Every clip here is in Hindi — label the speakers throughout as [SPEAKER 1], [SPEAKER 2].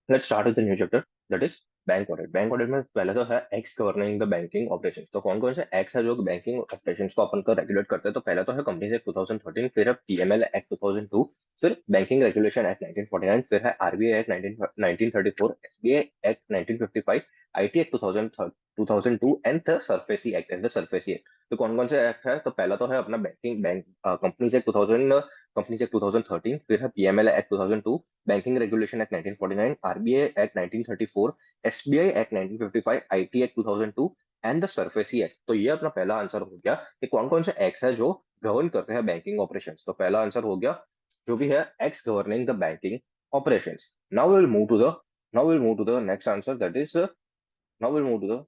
[SPEAKER 1] Let's start with the new chapter that is bank audit. Bank audit में पहले तो है acts governing the banking operations. तो कौन कौन से एक्स है जो बैंकिंग ऑपरेशंस को अपन को रेगुलेट करते हैं? तो पहला तो है कंपनीज एक्ट 2013, फिर है पीएमएल एक्ट 2002, फिर बैंकिंग रेगुलेशन एक्ट 1949, फिर है RBI act 1934, SBI act 1955, IT act 2002 and the SARFAESI act and the SARFAESI act. तो कौन कौन से एक्ट है? तो पहला तो है अपना banking bank companies act 2000, companies act 2013, फिर है PML act 2002, banking regulation act 1949, RBI act 1934, SBI act 1955, IT act 2002 and the SARFAESI act. तो ये अपना पहला आंसर हो गया कि कौन कौन से एक्ट है जो गवर्न करते हैं बैंकिंग ऑपरेशंस। तो पहला आंसर हो गया जो भी है acts governing the banking operations. Now will move to the now will move to the next answer that is now will move to the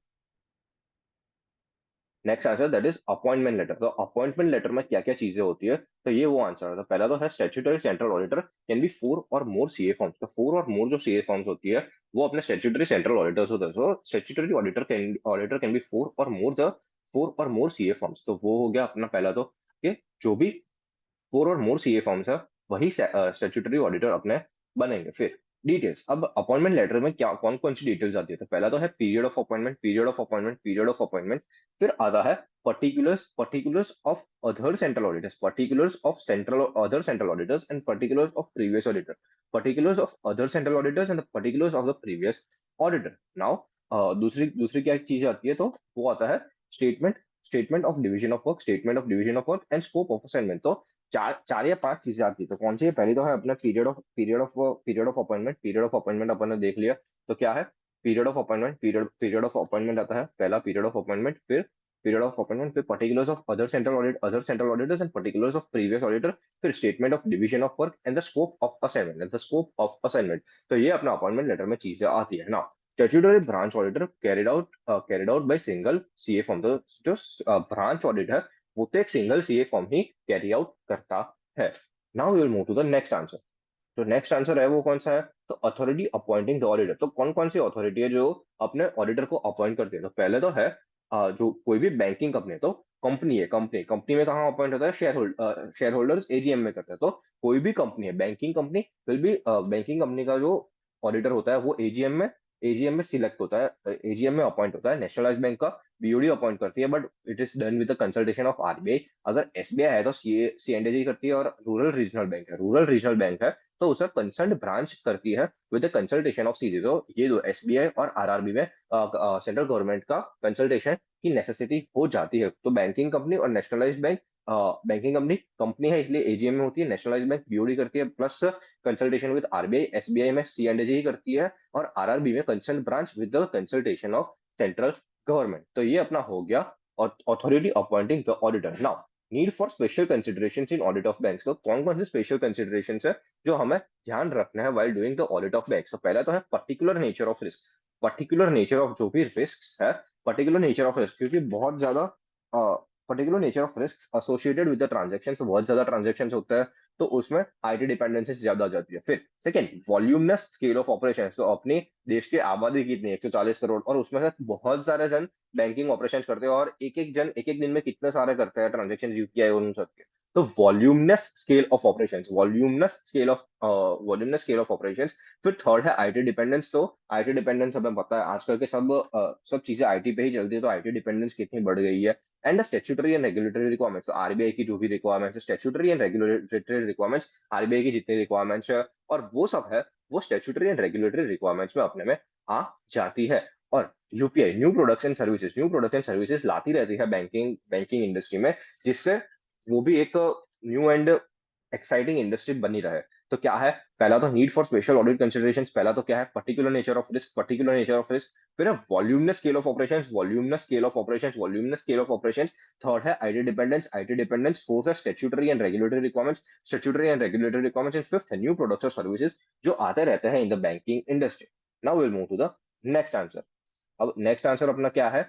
[SPEAKER 1] next answer that is appointment letter. तो अपॉइंटमेंट लेटर में क्या क्या चीजें होती है? तो ये वो आंसर है। तो पहला तो है statutory central auditor can be four or more CA forms. तो फोर और मोर जो सीए फॉर्म्स होती है वो अपने स्टैट्यूटरी सेंट्रल ऑडिटर्स होते हैं। So statutory auditor can be four or more CA forms. तो वो हो गया अपना पहला तो कि जो भी four or more CA forms है वही स्टैट्यूटरी ऑडिटर अपने बनेंगे। फिर डिटेल्स। अब अपॉइंटमेंट लेटर में क्या कौन कौन सी डिटेल्स आती है? तो पहला तो है period of appointment, period of appointment, period of appointment. फिर आता है particulars of other central auditors, particulars of central other central auditors and particulars of previous auditor, particulars of other central auditors and particulars of the previous auditor. Now दूसरी दूसरी क्या चीज आती है? तो वो आता है statement, statement of division of work, statement of division of work and scope of assignment. तो चार चार या पांच चीजें आती है। तो कौन सी है? पहली तो है अपना period of appointment. Period of appointment अपन ने देख लिया। तो क्या है period of appointment? Period of appointment आता है पहला पीरियड ऑफ अपॉइंटमेंट, फिर पीरियड ऑफ अपॉइंटमेंट, फिर particulars of other central auditors and particulars of previous auditor, फिर statement of division of work and the scope of assignment and the scope of assignment. तो ये अपना अपॉइंटमेंट लेटर में चीजें आती है ना। Statutory branch auditor carried out by single CA firm. तो जो ब्रांच ऑडिट है वो तो एक सिंगल सीए फॉर्म ही कैरी आउट करता है। Now we will move to the next answer. तो नेक्स्ट आंसर है वो कौन सा है? तो अथॉरिटी अपॉइंटिंग द ऑडिटर। तो कौन कौन सी अथॉरिटी है जो अपने ऑडिटर को अपॉइंट करती है? तो पहले तो है जो कोई भी बैंकिंग कंपनी है तो कंपनी है, कंपनी कंपनी में कहाँ अपॉइंट होता है? शेयर होल्डर्स एजीएम में करते हैं। तो कोई भी कंपनी है बैंकिंग कंपनी, फिर भी बैंकिंग कंपनी का जो ऑडिटर होता है वो एजीएम में सिलेक्ट होता है, एजीएम में अपॉइंट होता है। नेशनलाइज बैंक का बीओडी अपॉइंट करती है, but it is done with the consultation of RBI. अगर एसबीआई है तो सी एंड करती है, और रूरल रीजनल बैंक है तो उसका कंसर्न ब्रांच करती है with the consultation of CG. तो ये दो एसबीआई और आरआरबी में सेंट्रल गवर्नमेंट का कंसल्टेशन की नेसेसिटी हो जाती है। तो बैंकिंग कंपनी और nationalise bank, banking company company है इसलिए एजीएम में होती है, नेशनलाइज बैंक बीओडी करती है, plus consultation with RBI. SBI में सी एंड ही करती है, और आरआरबी में concern branch with the consultation of central government. तो ये अपना हो गया authority appointing the auditor. Now need for special consideration in audit of banks. तो कौन कौन से स्पेशल कंसिडरेशन है जो हमें ध्यान रखना है while doing the audit of banks? तो पहला तो है particular nature of risk. Particular nature of जो भी रिस्क है, पर्टिकुलर नेचर ऑफ रिस्क, क्योंकि बहुत ज्यादा particular nature of risk associated with the transaction, बहुत ज्यादा ट्रांजेक्शन होता है तो उसमें आईटी डिपेंडेंसी ज्यादा आ जाती है। फिर सेकंड, वॉल्यूमनस स्केल ऑफ ऑपरेशन। तो अपनी देश की आबादी कितनी? 140 करोड़, और उसमें से बहुत सारे जन बैंकिंग ऑपरेशन करते हैं, और एक एक दिन में कितने सारे करते हैं ट्रांजेक्शन यूपीआई उन सबके। तो वॉल्यूमनस स्केल ऑफ ऑपरेशंस। फिर थर्ड है आईटी डिपेंडेंस। तो आईटी डिपेंडेंस हमें पता है आजकल के सब चीजें आईटी पे ही चलती है, तो आईटी डिपेंडेंस कितनी बढ़ गई है। And statutory and regulatory requirements. तो आरबीआई की जो भी requirements, statutory and regulatory requirements, RBI की जितनी रिक्वायरमेंट्स है और वो सब है, वो स्टेचुटरी एंड रेगुलेटरी रिक्वायरमेंट्स में अपने में आ जाती है। और UPI new product and services लाती रहती है बैंकिंग बैंकिंग इंडस्ट्री में, जिससे वो भी एक न्यू एंड एक्साइटिंग इंडस्ट्री बनी रहे। तो क्या है? पहला तो need for special audit considerations. पहला तो क्या है? Particular nature of risk. फिर है voluminous scale of operations, third है आईटी डिपेंडेंस, फोर्थ है statutory and regulatory requirements and fifth है न्यू प्रोडक्ट्स और सर्विसेज जो आते रहते हैं in the banking industry. Now will move to the next answer. अब नेक्स्ट आंसर अपना क्या है?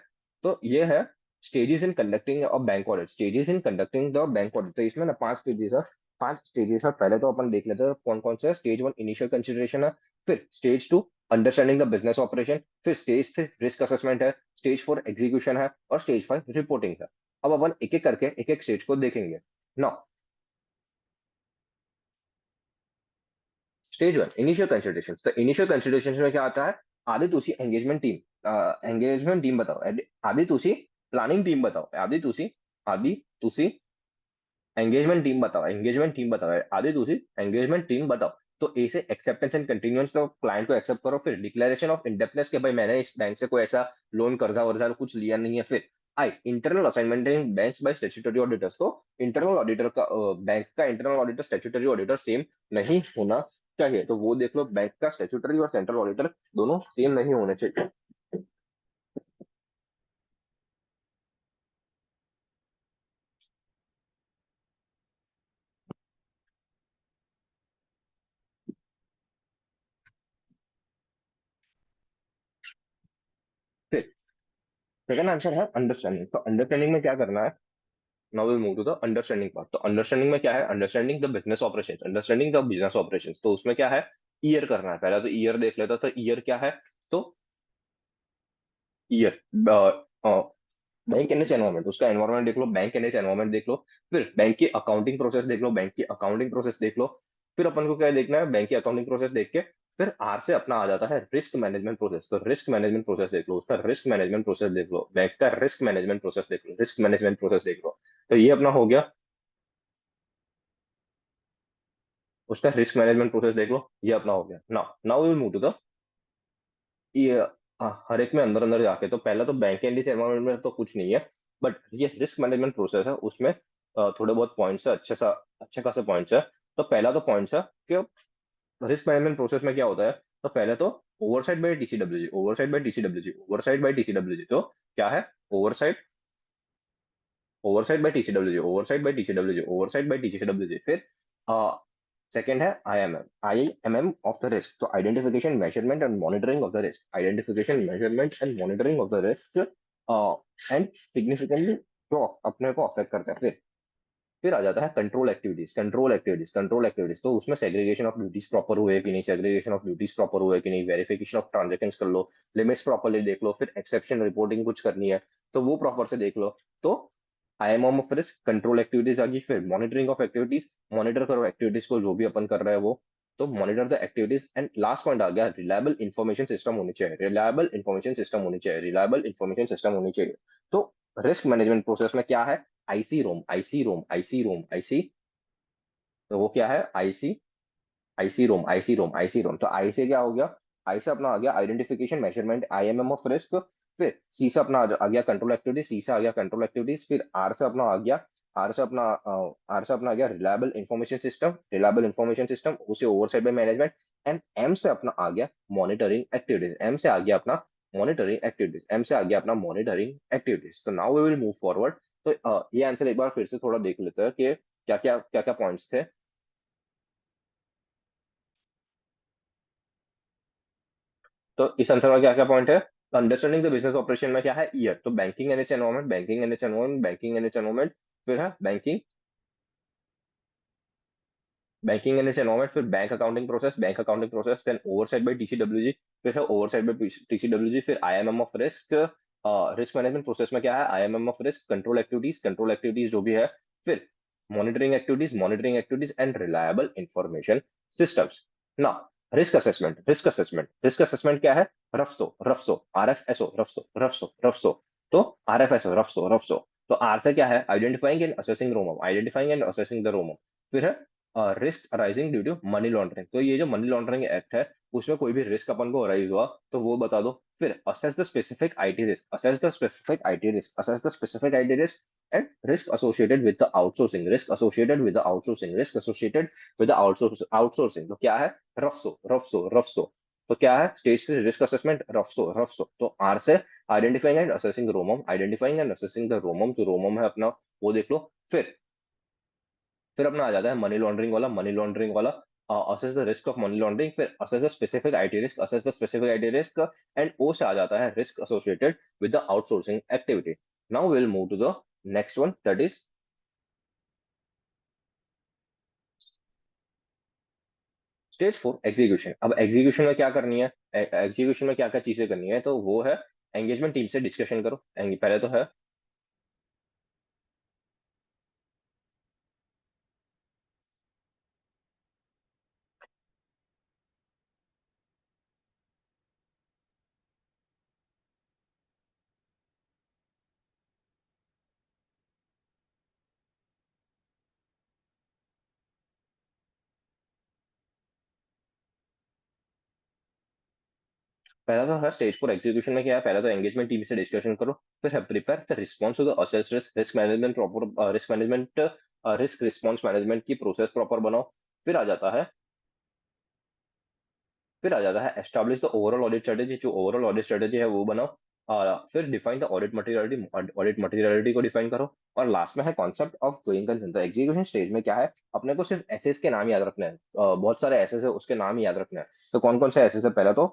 [SPEAKER 1] तो ये है stages in conducting a bank audit. Stages in conducting the bank audit. तो इसमें ना पांच स्टेजेस है, पांच स्टेजेस है। पहले तो अपन देख लेते हैं कौन कौन से। स्टेज वन इनिशियल कंसिडरेशन है, फिर stage two understanding the business operation, फिर स्टेज थ्री रिस्क असेसमेंट है, स्टेज फोर एग्जीक्यूशन है, और स्टेज फाइव रिपोर्टिंग है। अब अपन एक एक करके एक एक स्टेज को देखेंगे। Now stage one initial consideration. तो इनिशियल कंसिडरेशन में क्या आता है? आदि तुसी एंगेजमेंट टीम बताओ, आदि तुसी प्लानिंग टीम बताओ, आदि तुसी एंगेजमेंट टीम बताओ, आदि तुसी एंगेजमेंट टीम बताओ। तो ए से एक्सेप्टेंस एंड कंटिन्यूअन्स, तो क्लाइंट को एक्सेप्ट करो। फिर डिक्लेरेशन ऑफ इंडेप्टनेस के भाई मैंने इस बैंक से कोई ऐसा लोन कर्जा वर्जा कुछ लिया नहीं है। फिर आई internal assignment in banks by statutory auditors. तो इंटरनल ऑडिटर का बैंक का internal auditor statutory auditor same नहीं होना चाहिए। तो वो देख लो, बैंक का स्टैट्यूटरी और सेंट्रल ऑडिटर दोनों सेम नहीं होने चाहिए। फिर सेकंड आंसर है अंडरस्टैंडिंग। तो अंडरस्टैंडिंग में क्या करना है? Now will move to the understanding part. तो अंडरस्टैंडिंग में क्या है? Understanding the business operations, understanding the business operations. तो उसमें क्या है? ईयर करना है। पहले तो ईयर देख लेता, तो ईयर क्या है? तो ईयर बैंक एनएच एनवायरमेंट, उसका एनवायरमेंट देख लो, बैंक एनएच एनवायरमेंट देख लो। फिर बैंक की अकाउंटिंग प्रोसेस देख लो, बैंक की अकाउंटिंग प्रोसेस देख लो। फिर अपन को क्या देखना है? बैंक की अकाउंटिंग प्रोसेस देख के फिर आर से अपना आ जाता है रिस्क मैनेजमेंट प्रोसेस। तो रिस्क मैनेजमेंट प्रोसेस देख लो, उसका रिस्क मैनेजमेंट प्रोसेस देख लो, बैंक का रिस्क मैनेजमेंट प्रोसेस देख लो, रिस्क मैनेजमेंट प्रोसेस देख लो। तो ये अपना हो गया, उसका रिस्क मैनेजमेंट प्रोसेस देख लो, ये अपना हो गया। Now now we will move to the ये हर एक में अंदर अंदर जाके। तो पहला तो बैंक एंड एनवायरमेंट में तो कुछ नहीं है, बट ये रिस्क मैनेजमेंट प्रोसेस है, उसमें थोड़े बहुत पॉइंट्स है, अच्छे खासे पॉइंट्स है। तो पहला तो पॉइंट्स है कि रिस्क मैनेजमेंट प्रोसेस में क्या होता है? तो पहले तो oversight by TCWG, oversight by TCWG, oversight by TCWG. तो क्या है? Oversight, oversight by TCWG, oversight by TCWG, oversight by TCWG. फिर सेकंड है आईएमएम ऑफ द रिस्क। तो identification, measurement and monitoring of the risk, identification, measurement and monitoring of the risk and significantly जो अपने को अफेक्ट करता है। फिर आ जाता है कंट्रोल एक्टिविटीज, कंट्रोल एक्टिविटीज। तो उसमें सेग्रीगेशन ऑफ ड्यूटीज प्रॉपर हुए कि नहीं, सेग्रीगेशन ऑफ ड्यूटीज प्रॉपर हुए कि नहीं, वेरिफिकेशन ऑफ ट्रांजेक्शन कर लो, लिमिट्स प्रॉपरली देख लो। फिर एक्सेप्शन रिपोर्टिंग कुछ करनी है तो वो प्रॉपर से देख लो। तो IMM of risk, control activities आ गई। फिर मॉनिटरिंग ऑफ एक्टिविटीज, मॉनिटर करो एक्टिविटीज को जो भी अपन कर रहे हैं वो। तो monitor the activities. And last point आ गया, रिलायबल इंफॉर्मेशन सिस्टम होनी चाहिए, रिलायबल इंफॉर्मेशन सिस्टम होनी चाहिए, रिलायबल इंफॉर्मेशन सिस्टम होनी चाहिए। तो रिस्क मैनेजमेंट प्रोसेस में क्या है? आईसी रोम। तो वो क्या है? आईसी रोम। तो आई से क्या हो गया? आई से अपना आ गया identification, measurement, IMM of risk. फिर सी से अपना आ गया कंट्रोल एक्टिविटीज, सी से आ गया कंट्रोल एक्टिविटीज। फिर आर से अपना आ गया, आर से अपना आ गया reliable information system, reliable information system उसे oversight by management. And M से अपना आ गया मॉनिटरिंग एक्टिविटीज, एम से आ गया अपना मॉनिटरिंग एक्टिविटीज, एम से आ गया अपना मॉनिटरिंग एक्टिविटीज। तो now we will move forward. तो ये आंसर एक बार फिर से थोड़ा देख लेते हैं कि क्या क्या पॉइंट्स थे। तो इस आंसर का क्या क्या पॉइंट है? अंडरस्टैंडिंग द बिजनेस ऑपरेशन में क्या है? ईयर। तो banking and its environment, banking and its environment, banking and its environment. फिर है बैंकिंग एंड इट्स एनवायरनमेंट। फिर bank accounting process, then oversight by TCWG. फिर है ओवरसाइट बाय टीसीडब्ल्यूजी। फिर IMM of risk, risk management process में क्या है? IMM of risk, control activities जो भी है। फिर monitoring activities and reliable information systems. ना रिस्क असेसमेंट क्या है? रफ्सो, रफ्सो। तो रफ्सो। तो आर से क्या है? Identifying and assessing ROMM, identifying and assessing the ROMM. फिर है risk arising due to money laundering. तो ये जो मनी लॉन्ड्रिंग एक्ट है, उसमें कोई भी रिस्क अपन को अराइज हुआ तो वो बता दो। फिर assess the specific IT risk, assess the specific IT risk and risk associated with the outsourcing, risk associated with the outsourcing. तो क्या है? रफ्सो। तो क्या है? स्टेज रिस्क असेसमेंट, रफ्सो। तो आर से identifying and assessing ROMM, identifying and assessing the ROMM, जो रोमम है अपना वो देख लो। फिर अपना आ जाता है मनी लॉन्ड्रिंग वाला, assess the risk of money laundering. फिर assess the specific IT risk. And O से आ जाता है risk associated with the outsourcing activity. Now will move to the next one, that is stage 4 execution. अब एग्जीक्यूशन में क्या करनी है? एग्जीक्यूशन में क्या क्या चीजें करनी है? तो वो है एंगेजमेंट टीम से डिस्कशन करो। पहले तो है पहला तो है स्टेज फॉर एग्जीक्यूशन में क्या है, पहला तो एंगेजमेंट टीम से डिस्कशन करो, फिर है prepare the response to the assess risk, risk management proper, risk management, risk response management की प्रोसेस प्रॉपर बनाओ। फिर आ जाता है फिर आ जाता है establish the overall audit strategy, जो ओवरऑल ऑडिट स्ट्रेटेजी है वो बनाओ। और फिर डिफाइन द ऑडिट मटेरियलिटी को डिफाइन करो। और लास्ट में है कॉन्सेप्ट ऑफ गोइंग कंसर्न। तो एग्जीक्यूशन स्टेज में क्या है, अपने को सिर्फ एसेस के नाम याद रखना है। बहुत सारे एसेस है, उसके नाम ही याद रखना है। तो कौन कौन से एसेस है, पहला तो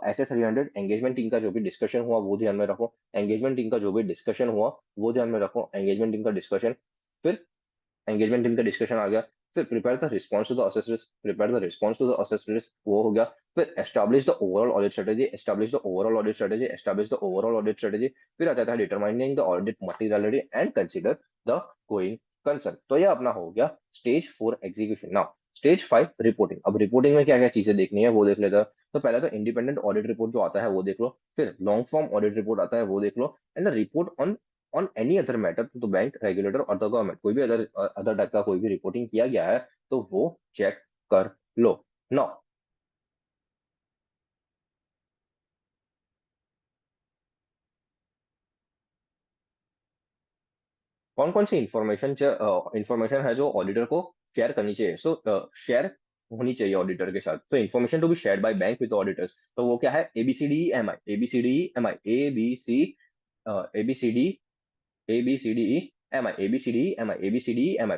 [SPEAKER 1] एस 300 एंगेजमेंट टीम का जो भी डिस्कशन हुआ वो ध्यान में रखो। एंगेजमेंट टीम का जो भी डिस्कशन हुआ वो ध्यान में रखो, एंगेजमेंट टीम का डिस्कशन। फिर एंगेजमेंट टीम का डिस्कशन आ गया। फिर prepare the response to the assess risk, prepare the response to the assess risk वो हो गया। फिर establish the overall audit strategy, establish the overall audit strategy, establish the overall audit strategy. फिर आ जाता है determining the audit materiality and consider the going concern. तो ये अपना हो गया stage 4 execution. Now stage 5 reporting. अब रिपोर्टिंग में क्या क्या चीजें देखनी है वो देख लेते हैं। तो पहले तो इंडिपेंडेंट ऑडिट रिपोर्ट जो आता है वो देख लो। फिर लॉन्ग फॉर्म ऑडिट रिपोर्ट आता है वो देख लो। And the report on any other matter to the bank, regulator और द गवर्नमेंट, कोई भी अदर अदर टाइप का कोई भी रिपोर्टिंग किया गया है तो वो चेक कर लो। नाउ कौन कौन सी इंफॉर्मेशन है जो ऑडिटर को शेयर करनी चाहिए। शेयर होनी चाहिए ऑडिटर के साथ। तो information to be share by bank with auditors, तो वो क्या है, ABCDEMI, ABCDEMI, ABCDEMI।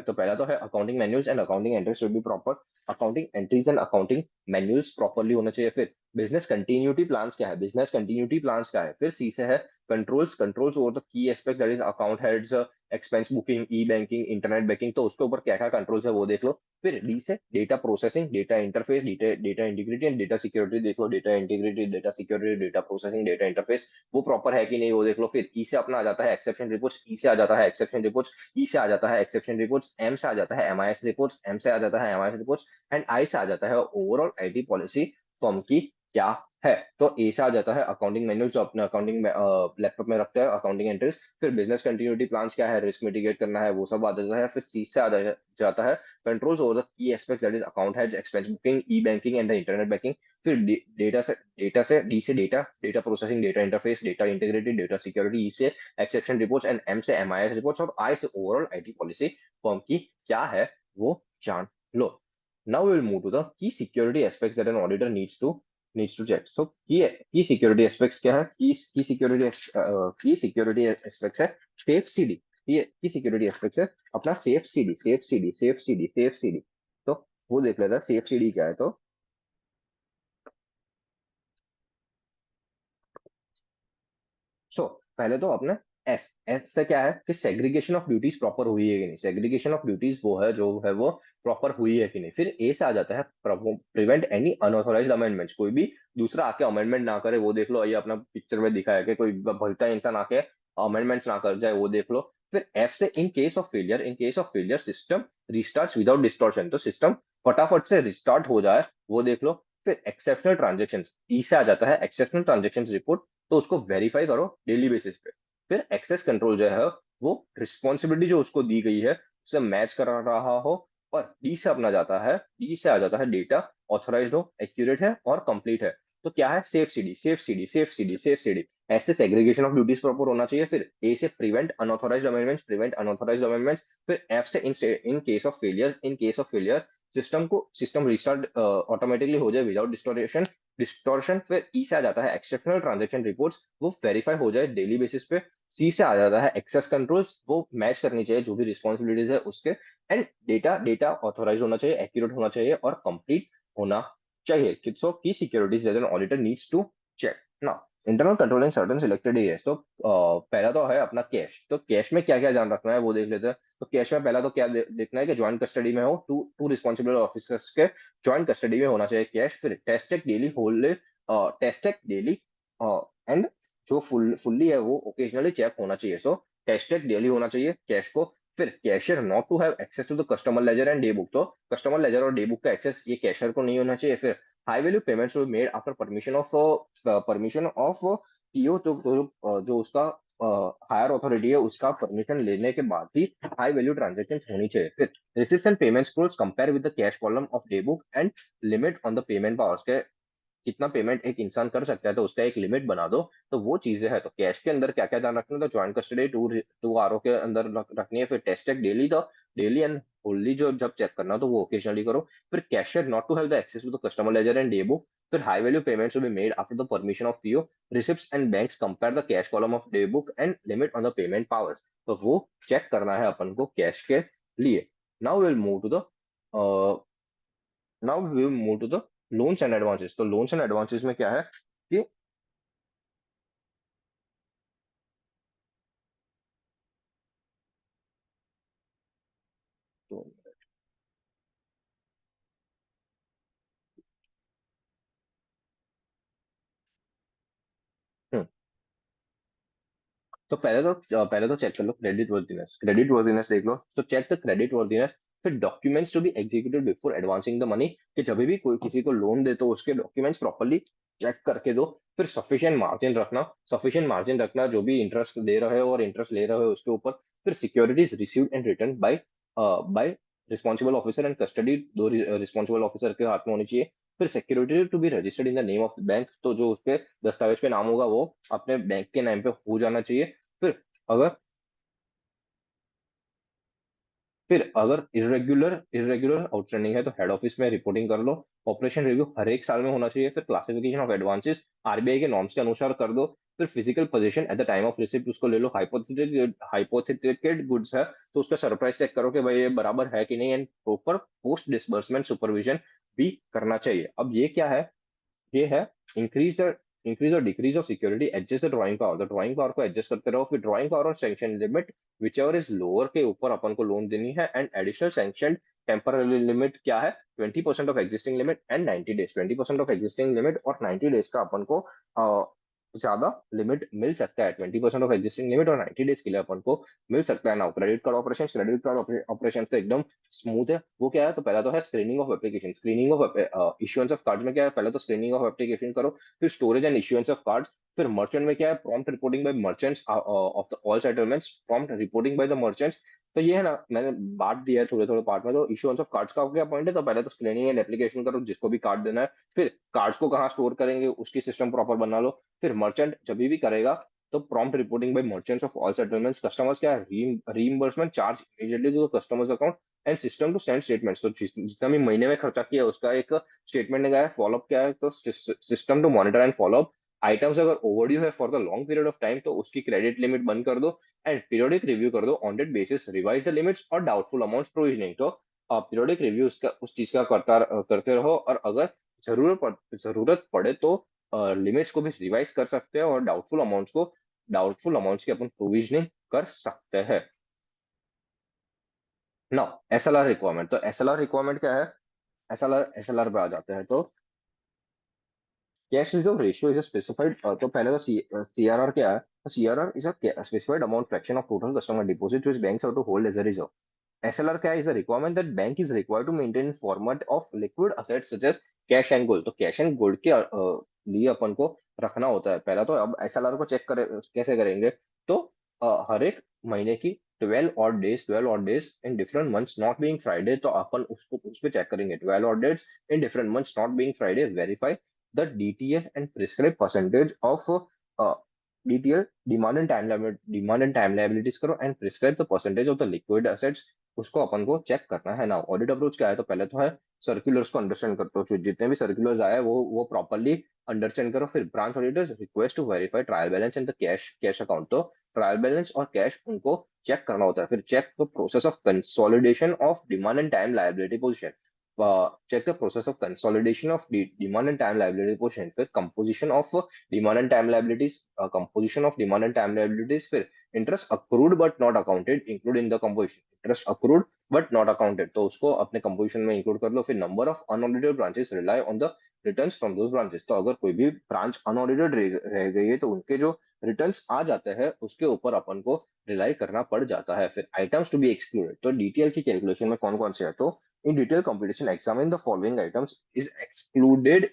[SPEAKER 1] तो पहला तो है accounting manuals and accounting entries should be proper. Accounting entries and accounting manuals properly होना चाहिए। फिर बिजनेस कंटिन्यूटी प्लान्स क्या है, बिजनेस कंटिन्यूटी प्लान्स क्या है। फिर सी से है कंट्रोल्स ओवर द की aspect, that is account heads, expense booking, E banking, internet banking, तो उसके ऊपर क्या क्या कंट्रोल्स है वो देख लो। फिर डी से data processing, data interface, data integrity and data security देख लो। Data integrity, data security, data processing, data interface वो प्रॉपर है कि नहीं वो देख लो। फिर ई से अपना आ जाता है एक्सेप्शन रिपोर्ट्स, ई से आ जाता है एक्सेप्शन रिपोर्ट्स, ई से आ जाता है एक्सेप्शन रिपोर्ट्स, एम से आ जाता है एमआईएस रिपोर्ट्स, एम से आ जाता है एमआईएस रिपोर्ट्स, एंड आई से आ जाता है ओवरऑल आईटी पॉलिसी फर्म की क्या है। तो ए से आ जाता है अकाउंटिंग मैन्युअल जो अपने अकाउंटिंग लैपटॉप में रखते हैं, अकाउंटिंग एंट्रीज। फिर बिजनेस कंटिन्यूटी प्लान्स क्या है, रिस्क मिटिगेट करना है वो सब आ जाता है। फिर सी से जाता है controls over the key aspects, that is account heads, expense booking, E banking and the internet banking. फिर डेटा से डी से data processing, data interface, data integrity, data security, E से एक्सेप्शन रिपोर्ट्स, एंड एम से एमआईएस रिपोर्ट्स, और आई से ओवरऑल आईटी पॉलिसी फर्म की क्या है वो जान लो। Now we will move to the key security aspects that an auditor needs to check. So key security aspects क्या है? Key security aspects है safe CD। key security aspects है अपना safe CD। तो वो देख लेते हैं safe CD क्या है। तो पहले तो अपने एस एस से क्या है कि सेग्रीगेशन ऑफ ड्यूटीज प्रॉपर हुई है कि नहीं। सेग्रीगेशन ऑफ ड्यूटीज वो है जो है वो प्रॉपर हुई है कि नहीं। फिर ए से आ जाता है प्रिवेंट एनी अनऑथोराइज्ड अमेंडमेंट्स, कोई भी दूसरा आके अमेंडमेंट ना करे वो देख लो। ये अपना पिक्चर में दिखा है कि कोई भलता इंसान आके अमेंडमेंट्स ना कर जाए वो देख लो। फिर एफ से इन case of failure system restart without distortion, तो सिस्टम फटाफट से रिस्टार्ट हो जाए वो देख लो। फिर एक्सेप्शनल ट्रांजेक्शन, ई से आ जाता है एक्सेप्शनल ट्रांजेक्शन रिपोर्ट, तो उसको वेरीफाई करो डेली बेसिस पे। फिर एक्सेस कंट्रोल जो है वो रिस्पॉन्सिबिलिटी जो उसको दी गई है उसे मैच करा रहा हो। और डी से आ जाता है डेटा ऑथोराइज्ड हो, एक्यूरेट है और कंप्लीट है। तो क्या है, सेफ सीडी। ऐसे सेग्रीगेशन ऑफ ड्यूटीज प्रॉपर होना चाहिए। फिर ए से प्रिवेंट अनऑथोराइज्ड अमेंडमेंट्स। फिर एफ से इन case of failure system restart automatically हो जाए विदाउट डिस्टोर्शन। फिर ई से आ जाता है एक्सेप्शनल ट्रांजेक्शन रिपोर्ट्स, वो वेरीफाई हो जाए डेली बेसिस पे। सी से आ जाता है एक्सेस कंट्रोल्स, वो मैच करनी चाहिए जो भी रिस्पॉन्सिबिलिटीज है उसके। एंड डेटा ऑथोराइज होना चाहिए, एक्यूरेट होना चाहिए और कंप्लीट होना चाहिए। So key securities as an auditor needs to check ना। Internal controlling certain selected areas. तो पहला तो है अपना कैश। तो कैश में क्या क्या ध्यान रखना है वो देख लेते हैं। तो कैश में पहला तो क्या देखना है कि ज्वाइंट कस्टडी में हो, टू टू रिस्पॉन्सिबल ऑफिसर्स के ज्वाइंट कस्टडी में होना चाहिए कैश। फिर टेस्ट डेली एंड जो फुल्ली है वो ओकेजनली चेक होना चाहिए। सो टेस्ट डेली होना चाहिए कैश को। फिर cashier not to have access to the customer ledger and day book, तो कस्टमर लेजर और डे बुक का एक्सेस ये कैशियर को नहीं होना चाहिए। फिर high value payments made after permission of PO, जो उसका हायर अथॉरिटी है उसका परमिशन लेने के बाद ही हाई वैल्यू ट्रांजेक्शन होनी चाहिए। फिर receipt and payment scrolls compare with the cash column of day book and limit on the payment powers के कितना पेमेंट एक इंसान कर सकता है, तो उसका एक लिमिट बना दो। तो वो चीजें है। तो कैश के अंदर क्या क्या ध्यान रखना, तो joint custody to to RO के अंदर रखनी है। फिर टेस्ट चेक डेली, तो डेली एंड होली जो जब चेक करना तो वो ओकेजनली करो। फिर cashier not to have the access to the customer ledger and day book. फिर high value payments will be made after the permission of PO receipts and banks compare the cash column of day book and limit on the payment powers. तो वो चेक करना है अपन को कैश के लिए। Now will move to the now we will move to the loans and advances. तो लोन्स एंड एडवांसेस में क्या है कि तो, हम्म, तो पहले तो चेक कर लो क्रेडिट वर्दीनेस। क्रेडिट वर्दीनेस देख लो, तो चेक द क्रेडिट वर्दीनेस। फिर documents to be executed before advancing the money, कि जब भी कोई किसी को लोन दे तो उसके डॉक्यूमेंट्स प्रॉपर्ली चेक करके दो। फिर सफिशिएंट मार्जिन रखना, सफिशिएंट मार्जिन रखना जो भी इंटरेस्ट दे रहे हो और इंटरेस्ट ले रहे हो उसके ऊपर। फिर securities received and return by responsible officer and custody to responsible officer के हाथ में होनी चाहिए। फिर security to be registered in the name of the bank, तो जो उसके दस्तावेज पे नाम होगा वो अपने बैंक के नाम पे हो जाना चाहिए। फिर अगर अगर इरेगुलर इरेगुलर आउटस्टैंडिंग है तो हेड ऑफिस में रिपोर्टिंग कर लो। ऑपरेशन रिव्यू हर एक साल में होना चाहिए। फिर क्लासिफिकेशन ऑफ एडवांसेस आरबीआई के नॉर्म्स के अनुसार कर दो। फिर physical position at the time of receipt उसको ले लो। हाइपोथेटिकल गुड्स है तो उसका सरप्राइज चेक करो कि भाई ये बराबर है कि नहीं, and proper post disbursement supervision भी करना चाहिए। अब ये क्या है, ये है इंक्रीज और decrease of security, adjust the drawing power. The drawing power को एडजस्ट करते रहो। फिर ड्राइंग पावर और sanction limit which ever is lower के ऊपर अपन को लोन देनी है। And additional sanction temporary limit क्या है, 20% of existing limit and 90 days. 20% of existing limit और 90 डेज का अपन को ज्यादा लिमिट मिल सकता है। 20% ऑफ एग्जिस्टिंग लिमिट और 90 डेज के लिए अपन को मिल सकता है। नाउ क्रेडिट कार्ड ऑपरेशन तो एकदम स्मूथ है। वो क्या है, तो पहला तो है screening of application. Screening of issuance of card में क्या है, पहले तो स्क्रीनिंग ऑफ एप्लीकेशन करो। फिर storage and issuance of cards. फिर मर्चेंट में क्या है, prompt reporting by merchants of the all settlements, prompt reporting by the merchants. तो ये है ना, मैंने बांट दिया है थोड़े थोड़े पार्ट में। तो इश्यूएंस ऑफ कार्ड्स का क्या पॉइंट है, तो पहले तो स्क्रीनिंग एंड एप्लीकेशन करो जिसको भी कार्ड देना है। फिर कार्ड्स को कहाँ स्टोर करेंगे उसकी सिस्टम प्रॉपर बना लो। फिर मर्चेंट जब भी करेगा तो prompt reporting by merchants of all settlements. Customers क्या है, reimbursement charge immediately to the customers account and system to send statement. तो जितना भी महीने में खर्चा किया है उसका एक स्टेटमेंट निकाला है। फॉलोअप क्या है, तो system to monitor and follow up items. अगर ओवरड्यू है for the long period of time तो उसकी क्रेडिट लिमिट बंद कर दो। एंड पीरियोडिक रिव्यू कर दो on date basis, revise the limits और डाउटफुल अमाउंट प्रोविजनिंग। तो पीरियोडिक रिव्यू उसका उस चीज का करते रहो। और अगर जरूरत पड़े तो लिमिट्स को भी रिवाइज कर सकते हैं और डाउटफुल अमाउंट्स की अपन प्रोविजनिंग कर सकते हैं। Now SLR requirement. तो एसएलआर रिक्वायरमेंट क्या है, एसएलआर पे आ जाते हैं। तो cash reserve ratio is specified. तो पहले तो सीआरआर क्या है, तो CRR is a specified amount fraction of total customer deposit which banks have to hold as a reserve. SLR क्या है, is the requirement that bank is required to maintain format of liquid assets such as cash and gold. तो कैश एंड गोल्ड के लिए अपन को रखना होता है। पहला तो अब एसएलआर को चेक करे कैसे करेंगे, तो हर एक महीने की 12 odd days in different months not being Friday, तो अपन उसको उस पे चेक करेंगे। 12 odd days in different months not being Friday, verify the DTL and prescribe percentage of DTL demand and time liabilities करो and prescribe the percentage of the liquid assets. उसको अपन को चेक करना है ना। ऑडिट अप्रोच क्या है, तो पहले तो है सर्कुलर्स को अंडरस्टैंड करते हो। जो जितने भी सर्कुलर्स आए वो प्रॉपरली अंडरस्टैंड करो। फिर branch auditors request to verify trial balance and the cash account. तो ट्रायल बैलेंस और कैश उनको चेक करना होता है। फिर check the process of consolidation of demand and time liability position. Check the process of consolidation of demand and time liability position. फिर composition of demand and time liabilities, composition of demand and time liabilities. फिर interest accrued but not accounted include in the composition. Interest accrued but not accounted तो उसको अपने composition में include कर लो। फिर number of unaudited branches rely on the returns from those branches। तो अगर कोई भी branch unaudited रह गई है तो उनके जो रिटर्न्स आ जाते हैं उसके ऊपर अपन को रिलाई करना पड़ जाता है। फिर आइटम्स टू बी एक्सक्लूडेड, तो डीटीएल की कैलकुलेशन में कौन कौन से है, तो in detailed computation, examine the following items is excluded।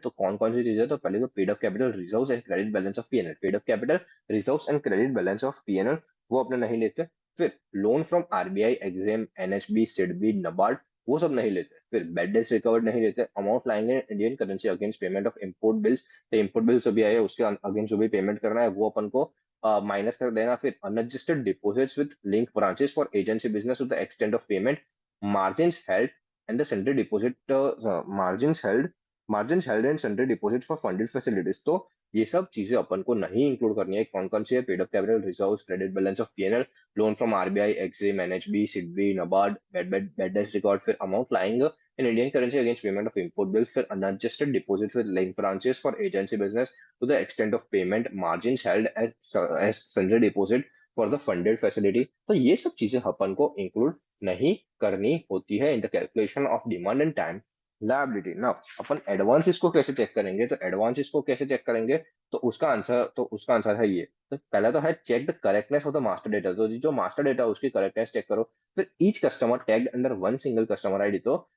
[SPEAKER 1] तो कौन कौन सी चीजें, तो पहले तो paid up capital reserves and credit balance of PNL. Paid up capital reserves and credit balance of PNL वो अपने नहीं लेते। फिर loan from RBI, exam, NHB, SIDBI, NABARD वो सब नहीं लेते। फिर बैड डेट्स रिकवर्ड नहीं लेते। अमाउंट लाएंगे Indian currency against payment of import bills, तो इम्पोर्ट बिल्स अभी आए उसके अगेंस्ट जो भी पेमेंट करना है वो अपन को माइनस कर देना। फिर unregistered deposits with link branches for agency business to the extent of payment, margins held and the sundry deposit, margins held margin held and sundry deposit for funded facilities. तो ये सब चीजें अपन को नहीं इंक्लूड करनी है। कौन कौन सी है? Paid up capital reserve, credit balance of PNL, loan from RBI, EXIM, NHB, SIDBI, NABARD, bad debts record, फिर amount lying in Indian currency against payment of import bills, फिर unadjusted deposits with link branches for agency business to the extent of payment, margins held as sundry deposit for the funded facility। तो ये सब चीजें अपन को इंक्लूड नहीं करनी होती है in the calculation of demand and time liability. ना अपन एडवांस इसको कैसे चेक करेंगे? तो एडवांस इसको कैसे चेक करेंगे? तो उसका आंसर है ये। तो पहला तो है check the correctness of the master data. तो जो मास्टर डेटा है उसकी करेक्टनेस चेक करो। फिर each customer tagged under one single customer ID. तो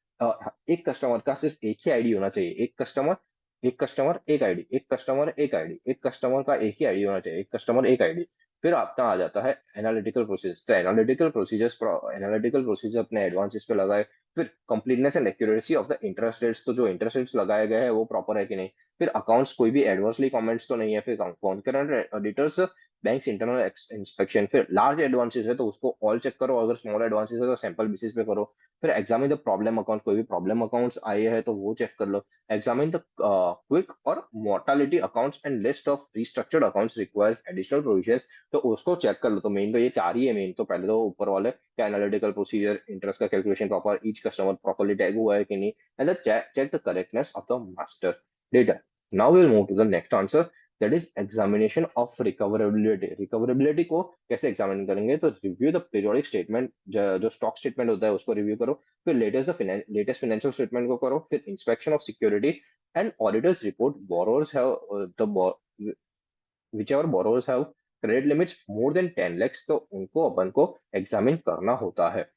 [SPEAKER 1] एक कस्टमर का सिर्फ एक ही आईडी होना चाहिए। एक कस्टमर एक आईडी, एक कस्टमर एक आईडी, एक कस्टमर का एक ही आईडी होना चाहिए, एक कस्टमर एक आईडी। फिर आपका आ जाता है एनालिटिकल प्रोसेस। तो एनालिटिकल प्रोसीजर अपने एडवांसेस पे लगाए। फिर completeness and accuracy of the interest rates. तो जो इंटरेस्ट रेट्स लगाए गए हैं वो प्रॉपर है कि नहीं। फिर अकाउंट्स कोई भी एडवर्सली कमेंट्स तो नहीं है। फिर concurrent auditors, banks internal inspection. फिर लार्ज एडवांसेस है तो उसको ऑल चेक करो, अगर स्मॉल एडवांसेस है तो सैंपल बेसिस पे करो। फिर एग्जामिन द प्रॉब्लम अकाउंट, कोई भी प्रॉब्लम अकाउंट्स आए हैं तो वो चेक कर लो। एग्जामिन द क्विक और mortality accounts and list of restructured accounts requires additional provisions. तो उसको चेक कर लो। तो मेन तो ये चार ही है। मेन तो पहले तो ऊपर वाले क्या, एनालिटिकल प्रोसीजर, इंटरेस्ट का calculation proper, each customer properly tag हुआ है कि नहीं, and check the correctness of the master data. Now will move to the next answer, that is examination of recoverability. Recoverability को कैसे एग्जामिन करेंगे? तो रिव्यू द पीरियोडिक स्टेटमेंट, जो स्टॉक स्टेटमेंट होता है उसको रिव्यू करो। फिर लेटेस्ट फाइनेंशियल स्टेटमेंट को करो। फिर inspection of security and auditors report, borrowers have the whichever borrowers have credit limits more than 10 lakhs, तो उनको अपन को एग्जामिन करना होता है।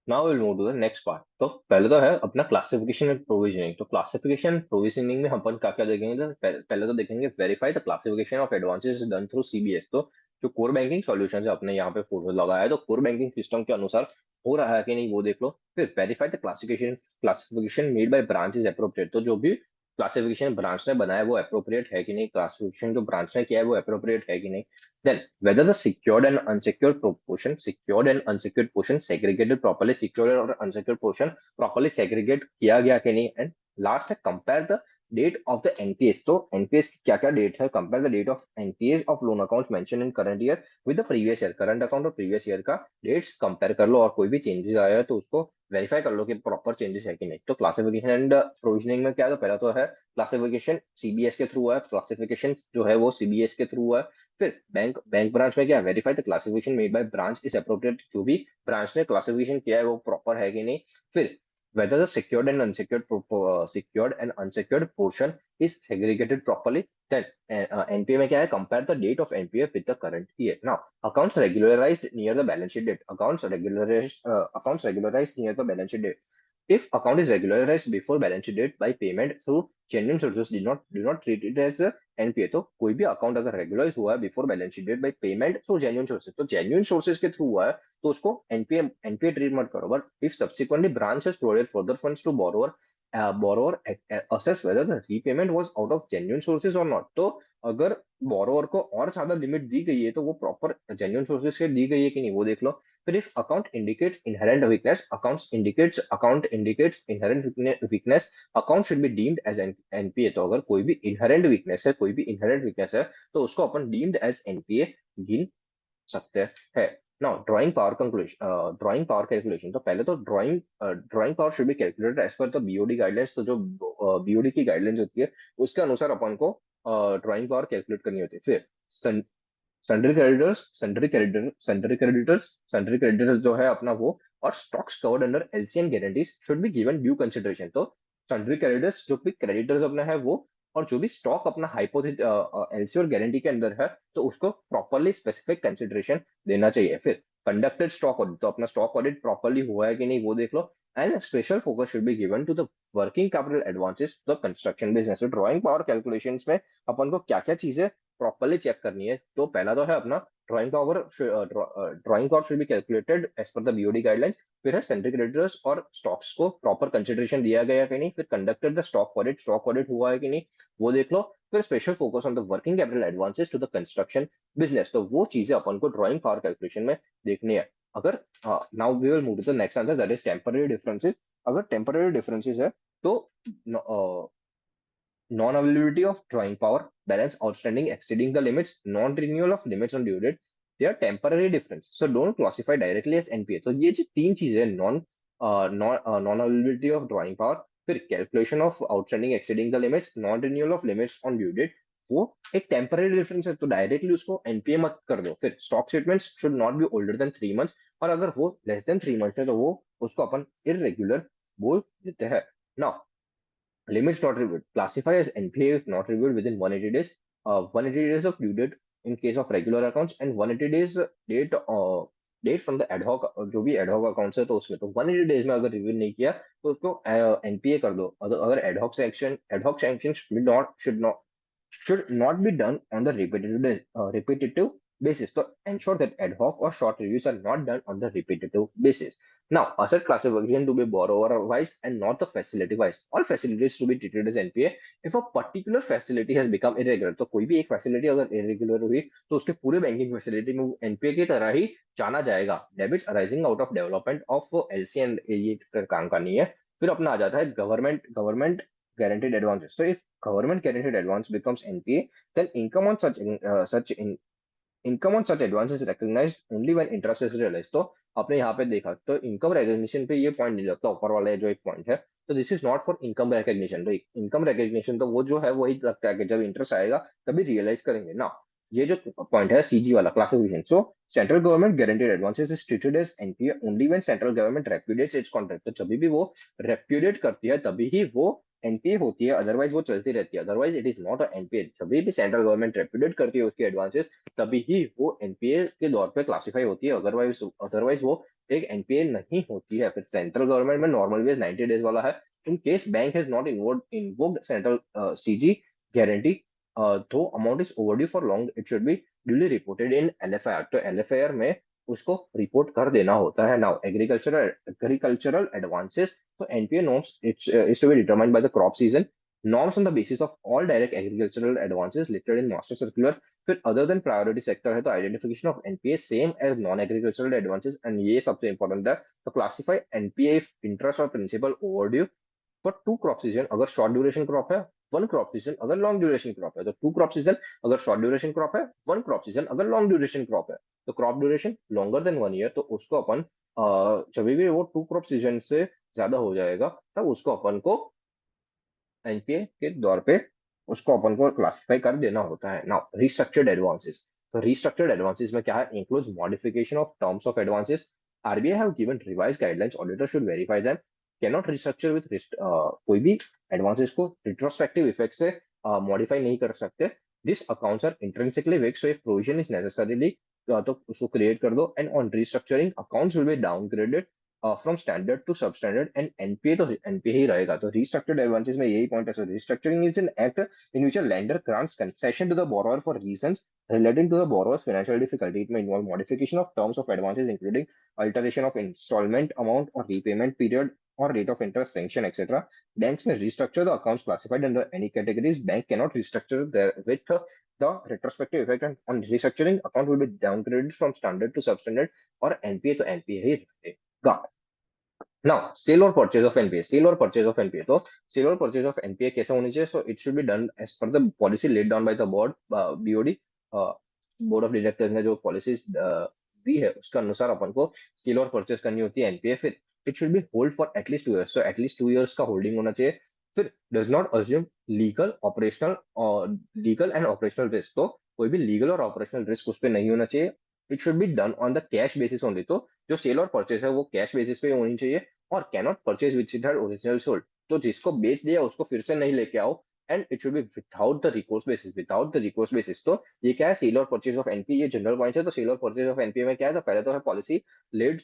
[SPEAKER 1] Now will move to the next part. तो पहले तो है अपना क्लासिफिकेशन एंड प्रोविजनिंग। तो क्लासिफिकेशन प्रोविजनिंग में अपन क्या क्या देखेंगे? तो पहले तो देखेंगे verify the classification of advances done through CBS. तो जो कोर बैंकिंग सॉल्यूशन है अपने यहाँ पे फोटो लगाया है, तो कोर बैंकिंग सिस्टम के अनुसार हो रहा है कि नहीं वो देख लो। फिर verify the classification classification made by branch is appropriate. तो जो भी क्लासिफिकेशन ब्रांच ने बनाया वो अप्रोप्रिएट है कि नहीं, क्लासिफिकेशन जो ब्रांच ने किया है वो अप्रोप्रिएट है कि नहीं। Then, whether the secured and unsecured proportion, secured and unsecured portion segregated properly, secured और unsecured portion properly segregate किया गया कि नहीं। And last है compare the date of the NPS। तो NPS की क्या क्या डेट है? compare the date of NPS of loan accounts mentioned in current year with the previous year। current account और previous year का डेट्स कंपेयर कर लो, और कोई भी चेंजेस आया है तो उसको वेरीफाई कर लो कि प्रॉपर चेंजेस है कि नहीं। तो क्लासिफिकेशन एंड प्रोविजनिंग में क्या है? तो पहला तो है क्लासिफिकेशन सीबीएस के थ्रू है, क्लासिफिकेशन जो है वो सीबीएस के थ्रू है। फिर बैंक ब्रांच में क्या, verify the classification made by branch is appropriate. जो भी ब्रांच ने क्लासिफिकेशन किया है वो प्रॉपर है कि नहीं। फिर whether the secured and unsecured portion is segregated properly। then NPA में क्या है? compare the date of NPA with the current year। now accounts regularized near the balance sheet date, accounts regularized near the balance sheet date। if account is regularized before balance sheet date by payment through genuine sources, do not treat it as a NPA. तो कोई भी अकाउंट अगर रेगुलराइज हुआ है before balance sheet date by payment through genuine sources, तो जेन्युइन सोर्सेज के थ्रू हुआ है तो उसको एनपीए ट्रीट मत करो। But if subsequently branch has provided further funds to borrower, borrower assess whether the repayment was out of genuine sources और नॉट। तो अगर बोरोवर को और ज्यादा लिमिट दी गई है तो वो प्रॉपर जेन्युइन सोर्सेज से दी गई है कि नहीं वो देख लो। फिर if account indicates inherent weakness, account indicates inherent weakness, account should be deemed as NPA. तो अगर कोई भी इनहेरेंट वीकनेस है, कोई भी इनहेरेंट वीकनेस है तो उसको अपन डीम्ड एज एनपीए गिन सकते हैं। Now drawing power calculation. तो पहले तो drawing power should be calculated as per the BOD guidelines. तो जो बीओडी की गाइडलाइंस होती है उसके अनुसार अपन को ड्राइंग पावर कैलकुलेट करनी होती है। फिर सन्ड्री क्रेडिटर्स जो है अपना वो, और stocks covered under LC and guarantees should be given due consideration. तो सन्ड्री क्रेडिटर्स जो भी क्रेडिटर्स अपना है वो, और जो भी स्टॉक अपना हाइपोथेट एलसी और गारंटी के अंदर है तो उसको प्रॉपरली स्पेसिफिक कंसिडरेशन देना चाहिए। फिर कंडक्टेड स्टॉक ऑडिट। तो अपना स्टॉक ऑडिट प्रॉपरली हुआ है कि नहीं वो देख लो। And special focus should be given to the working capital advances the construction business. तो ड्राइंग पावर कैलकुलेशंस में अपन को क्या क्या चीजें प्रॉपरली चेक करनी है तो पहला तो है अपना drawing power should be calculated as per the BOD guidelines. फिर है सेंट्रल क्रेडिटर्स और स्टॉक्स को प्रॉपर कंसिडरेशन दिया गया कि नहीं। फिर कंडक्टेड द स्टॉक ऑडिट हुआ है कि नहीं, वो देख लो। फिर special focus on the working capital advances to the construction business, तो वो चीजें अपन को ड्राइंग पावर कैलकुलेशन में देखनी है। अगर now we will move to the next answer, that is temporary differences. अगर टेम्पररी डिफरेंसेस है तो non availability of drawing power, balance outstanding exceeding the limits, non renewal of limits on due date, they are temporary difference, so don't classify directly as NPA. तो ये जो तीन चीजें, non availability of drawing power, फिर calculation of outstanding exceeding the limits, non renewal of limits on due date, वो एक टेम्पररी डिफरेंस है, तो डायरेक्टली उसको एनपीए मत कर दो। फिर stock statements should not be older than 3 months, और अगर वो लेस देन 3 मंथ्स है तो वो उसको अपन इरेगुलर बोल देते हैं ना। Limits not reviewed. Classify as NPA if not reviewed within 180 days. 180 days of due date in case of regular accounts and 180 days date date from the ad hoc, जो भी एडहॉक अकाउंट्स है तो उसमें तो 180 डेज में अगर रिव्यू नहीं किया तो उसको एनपीए कर दो। अगर ad hoc sanction should not be done on the repetitive basis. So ensure that ad hoc or short reviews are not done on the repetitive basis. Now, asset classification to be borrower wise and not the facility wise. All facilities to be treated as NPA. If a particular facility has become irregular, तो कोई भी एक फैसिलिटी अगर irregular हुई तो उसके पूरे बैंकिंग फैसिलिटी में एनपीए की तरह ही जाना जाएगा। Debits arising out of development of LC and ये काम का नहीं है। फिर अपना आ जाता है government guaranteed advances. So if government guaranteed advance becomes NPA, then income on such advance is recognized only when interest is realized. तो आपने यहाँ पे देखा तो इनकम रिकग्निशन पे ये पॉइंट नहीं लगता, ऊपर वाला जो एक पॉइंट है, तो this is not for income recognition. तो इनकम रिकग्निशन तो वो जो है वही लगता है कि जब इंटरेस्ट आएगा तभी रियलाइज करेंगे ना। ये जो पॉइंट है सीजी वाला classification, so central government guaranteed advances is treated as NPA only when central government repudiates its contract. तो जब भी वो रेप्यूडिएट करती है तभी ही वो एनपीए होती है, अदरवाइज वो चलती रहती है, otherwise it is not a NPA. जब भी सेंट्रल गवर्नमेंट रेप्यूडिएट करती है उसके एडवांसेस तभी ही वो एनपीए के दौर पे क्लासिफाई होती है, अदरवाइज वो एक एनपीए नहीं होती है। फिर सेंट्रल गवर्नमेंट में नॉर्मल वेज 90 डेज वाला है। In case bank has not invoked central CG guarantee तो amount is overdue for long, it should be duly reported in LFIR. तो एलएफआईआर में उसको रिपोर्ट कर देना होता है। नाउ एग्रीकल्चरल एडवांसेस, तो NPA norms is to be determined by the crop season, norms on the basis of all direct agricultural advances listed in master circular। फिर अदर देन प्रायोरिटी सेक्टर है तो identification of NPA same as non agricultural advances, and ये सबसे इंपॉर्टेंट है। तो क्लासिफाई एनपीए इफ इंटरेस्ट और principal overdue for 2 crop season अगर शॉर्ट ड्यूरेशन क्रॉप है, 1 क्रॉप सीजन अगर लॉन्ग ड्यूरेशन क्रॉप है। तो 2 क्रॉप सीजन अगर शॉर्ट ड्यूरेशन क्रॉप है, 1 क्रॉप सीजन अगर लॉन्ग ड्यूरेशन क्रॉप है। तो crop duration longer then 1 year तो उसको अपन जब भी वो 2 क्रॉप सीजन से ज्यादा हो जाएगा तब उसको अपन को एनपीए के दौर पे उसको अपन को क्लासिफाई कर देना होता है। नाउ रिस्ट्रक्चर्ड एडवांसेस, तो रिस्ट्रक्चर्ड एडवांसेस में क्या है, includes modification of terms of advances. RBI have given revised guidelines, auditor should verify them. Can not restructure with कोई भी एडवांसेस को रिट्रोस्पेक्टिव इफेक्ट से मॉडिफाई नहीं कर सकते। This accounts are intrinsically weak, so if provision is necessarily तो उसको क्रिएट कर दो। And on restructuring accounts will be downgraded from standard to substandard and NPA तो एनपीए ही रहेगा। तो रिस्ट्रक्चर्ड एडवांसेस में यही पॉइंट है। So restructuring is an act in which a lender grants concession to the borrower for reasons relating to the borrower's financial difficulty. It may involve modification of terms of advances, including alteration of installment amount or repayment period or rate of interest, sanction, etc. Banks may restructure the accounts classified under any categories. Bank cannot restructure with the retrospective effect, and on restructuring, account will be downgraded from standard to substandard or NPA to NPA ही रहेगा। नाउ सेल और परचेज ऑफ एनपीए, सेल और परचेज ऑफ एनपीए, तो सेल और परचेज ऑफ एनपीए कैसे होनी चाहिए? So it should be done as per the policy laid down by the board, BOD, board of directors ने जो पॉलिसीज दी है उसके अनुसार अपन को सेल और परचेज करनी होती है एनपीए। फिर it should B hold for at least 2 years, so at least 2 years का होल्डिंग होना चाहिए। फिर does not assume legal and operational risk, तो कोई भी लीगल और ऑपरेशनल रिस्क उस पर नहीं होना चाहिए। It should be done on the cash basis only, तो जो सेल और परचेज है वो कैश बेसिस पे होनी चाहिए। और cannot purchase which it had original sold, तो जिसको बेच दिया उसको फिर से नहीं लेके आओ। And it should be without the recourse basis, without the recourse basis. तो ये क्या है, सेल और परचेज ऑफ एनपीए, ये जनरल पॉइंट है। तो सेल और परचेज ऑफ एनपीए में क्या है, तो पहले तो है policy laid,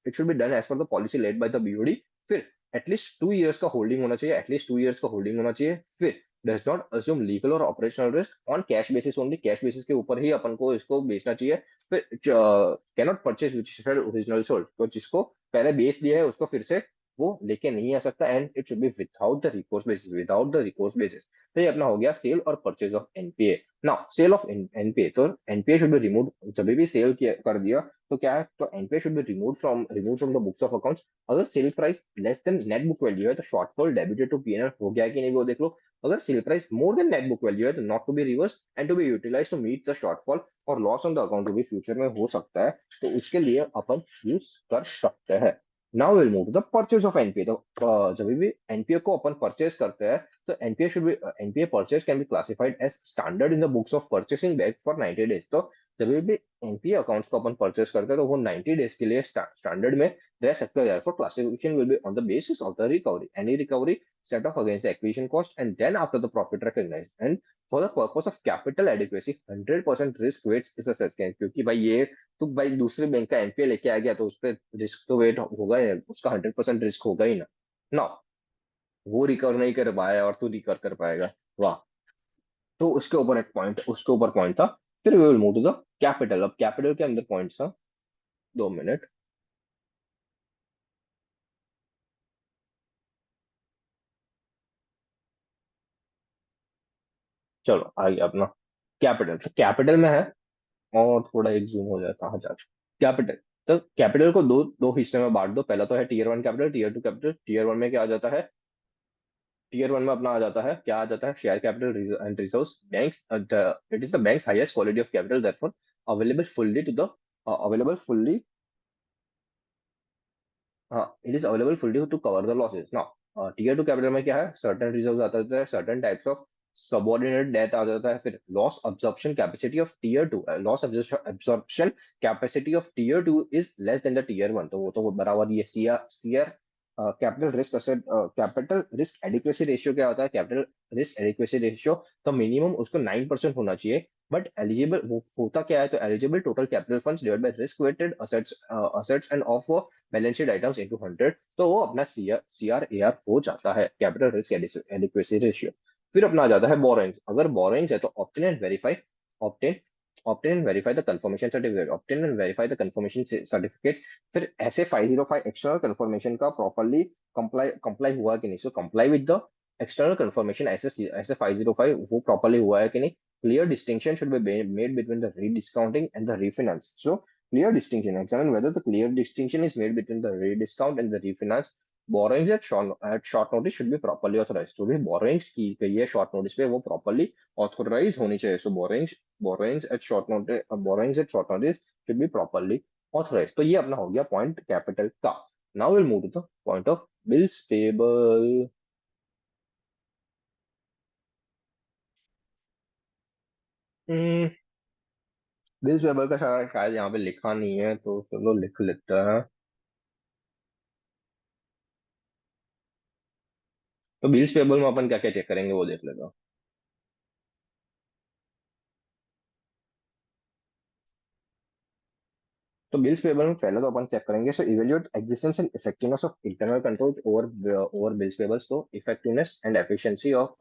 [SPEAKER 1] it should be done as per the policy laid by the BOD. फिर एटलीस्ट 2 इयर्स का होल्डिंग होना चाहिए, एटलीस्ट 2 इयर्स का होल्डिंग होना चाहिए। फिर डज नॉट अज्यूम लीगल और operational risk on cash basis only, cash basis के ऊपर ही अपन को इसको बेचना चाहिए। फिर can not purchase which original sold, तो जिसको पहले बेच दिया है उसको फिर से वो लेके नहीं आ सकता, and it should be without the recourse basis, without the recourse basis. तो ये अपना हो गया सेल और purchase of NPA. Now sale of NPA, तो एनपीए शुड बी रिमूव, जब भी सेल कर दिया तो क्या है, तो NPA should be remove from the books of accounts. अगर sale price less than net book value है तो शॉर्टफॉल डेबिटेड टू पीएनएल हो गया कि नहीं वो देख लो। अगर sale price more than net book value है तो not to be reverse and to be utilise to meet the shortfall, और लॉस ऑन द अकाउंट भी फ्यूचर में हो सकता है, तो उसके लिए अपन यूज कर सकते हैं। Now will move the purchase of NPA. तो जब भी एनपीए को अपन परचेज करते हैं तो NPA purchase can be classified as standard in the books of purchasing bank for 90 days. तो जब भी एनपीए अकाउंट्स को अपन परचेज करते हैं तो वो 90 डेज के लिए स्टैंडर्ड में रह सकते हैं। Therefore, classification will be on the basis of the recovery. Any recovery set off against the acquisition cost and then after the profit recognized. And for the purpose of capital adequacy, 100% risk weights is assessed। क्योंकि भाई ये तो भाई दूसरे बैंक का एनपीए लेके आ गया तो उस पर रिस्क तो वेट होगा ही, उसका 100% रिस्क होगा ही ना। ना वो रिकवर नहीं कर पाया और तू रिकवर कर पाएगा, वाह। तो उसके ऊपर पॉइंट था। फिर we will move to the capital. अब कैपिटल के अंदर पॉइंट था, 2 मिनट। चलो आ गया अपना कैपिटल। तो कैपिटल में है, और थोड़ा एक जूम हो जाता है जाके कैपिटल। तो कैपिटल को दो दो हिस्से में बांट दो। पहला तो है tier one capital, tier two capital. Tier one में क्या आ जाता है, टीयर वन में अपना आ जाता है, क्या आ जाता है, share capital and reserves banks, it is the banks highest quality of capital therefore available fully to the available fully it is available fully to cover the losses. Now tier two capital में क्या है, सर्टेन रिजर्व्स आता है, certain types of subordinate debt आ जाता है, फिर loss absorption capacity of tier two, loss absorption capacity of tier two is less than the tier one, तो वो तो बराबर ये CR capital risk asset capital risk adequacy ratio क्या होता है, कैपिटल रिस्क एडिक्वेसी रेशियो। तो मिनिमम उसको 9% होना चाहिए। बट एलिजिबल वो होता क्या है, तो eligible total capital funds divide by risk weighted assets and off balance sheet items into 100, तो वो अपना सीआर हो जाता है, कैपिटल रिस्क एडिक्वेसी रेशियो। फिर अपना आ जाता है बोरोइंग्स। अगर बोरोइंग्स है तो obtain obtain and verify the confirmation certificate, obtain and verify the confirmation certificate. फिर ऐसे 505 एक्सटर्नल कंफर्मेशन का प्रॉपरली कंप्लाई हुआ कि नहीं, so comply with the external confirmation, SA SA 505 वो प्रॉपरली हुआ है कि नहीं। Clear distinction should be made between the rediscounting and the refinance. So clear distinction, examine whether the clear distinction is made between the rediscount and the refinance borrowings at short notice should be properly authorized। जो भी borrowings की गई है short notice पे वो properly authorized होनी चाहिए। so borrowings at short notice should be properly authorized। तो ये अपना हो गया पॉइंट कैपिटल का। now we'll move to the point of bills payable। Bills payable का शायद यहाँ पे लिखा नहीं है, तो चलो लिख लेते हैं। तो बिल्स पेबल में अपन क्या क्या चेक करेंगे वो देख लेते हैं। तो बिल्स पेबल में पहले तो अपन चेक करेंगे, so evaluate existence and effectiveness of internal controls over over bills payables. तो effectiveness and efficiency of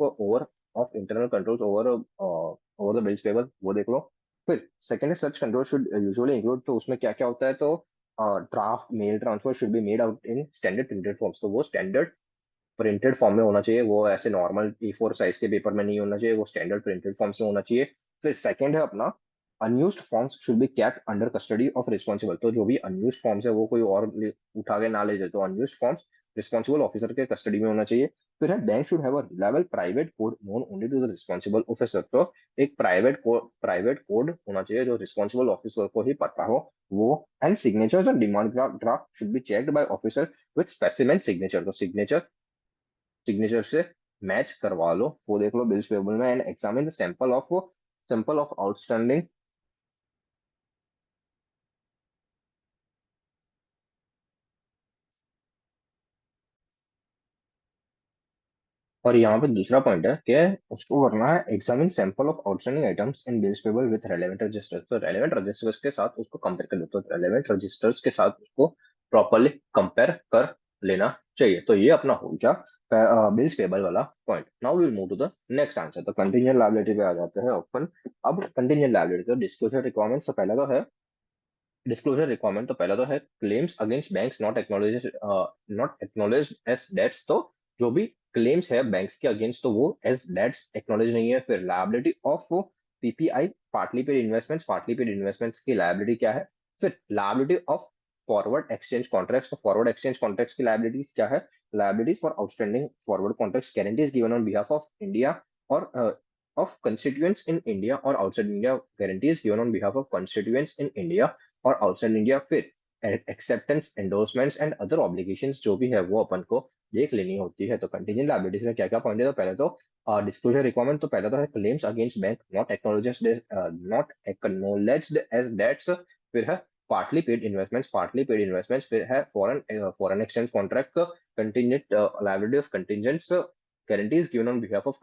[SPEAKER 1] internal controls over over the bills payable वो देख लो। फिर सेकंड है such control should usually include, तो उसमें क्या क्या होता है, तो draft mail transfer should be made out in standard printed forms. तो वो स्टैंडर्ड प्रिंटेड फॉर्म में होना चाहिए, वो ऐसे नॉर्मल A4 साइज के पेपर में नहीं होना चाहिए, वो स्टैंडर्ड प्रिंटेड फॉर्म्स में होना चाहिए। फिर सेकंड है अपना unused forms should be kept under custody of responsible. तो जो भी अनयूज्ड फॉर्म्स है वो कोई और उठा के ना ले जाए, तो अनयूज्ड फॉर्म्स रिस्पॉन्सिबल ऑफिसर के कस्टडी में होना चाहिए। फिर है bank should have a reliable private code known only to the responsible officer. तो एक प्राइवेट कोड होना चाहिए जो रिस्पॉन्सिबल ऑफिसर को ही पता हो वो। And signatures and demand draft should be checked by officer with specimen signature. तो सिग्नेचर से मैच करवा लो, वो देख लो बिल्स पेबल में। And examine the sample of outstanding. और यहाँ पे दूसरा पॉइंट है कि उसको करना है examine sample of outstanding items in bills payable with relevant registers. तो रेलेवेंट रजिस्टर्स के साथ उसको कंपेयर कर लो, तो रेलेवेंट रजिस्टर्स के साथ उसको प्रॉपरली कंपेयर कर लेना चाहिए। तो ये अपना हो गया बिल्स पेबल वाला point. Now will move to the next answer. तो कंटिजेंट लायबिलिटी पे आ जाते हैं अपन। अब कंटिजेंट लायबिलिटी तो डिस्क्लोजर रिक्वायरमेंट्स तो पहला तो है, डिस्क्लोजर रिक्वायरमेंट तो पहला तो है claims against banks not acknowledge as debts. तो जो भी क्लेम्स है बैंक्स के अगेंस्ट तो वो एज डेट्स एक्नॉलेज नहीं है। फिर liability of PPI partly paid investments, partly paid investments की लायबिलिटी क्या है। फिर liability of forward exchange contracts, तो फॉरवर्ड एक्सचेंज कॉन्ट्रैक्ट्स की लायबिलिटीज क्या है। Liabilities for outstanding forward contracts guarantees given on behalf of India और of constituents in India or outside India, guarantees given on behalf of constituents in India और आउटसाइड इंडिया। फिर acceptance endorsements and other obligations जो भी है वो अपन को देख लेनी होती है। तो कंटिजेंट लायबिलिटीज में क्या क्या पॉइंट है, तो पहले तो डिस्क्लोजर रिक्वायरमेंट तो पहला तो है claims against bank not acknowledged as debts. फिर है partly paid investments, partly paid investments. फिर है foreign exchange contract contingent liability of contingents guarantees given on behalf of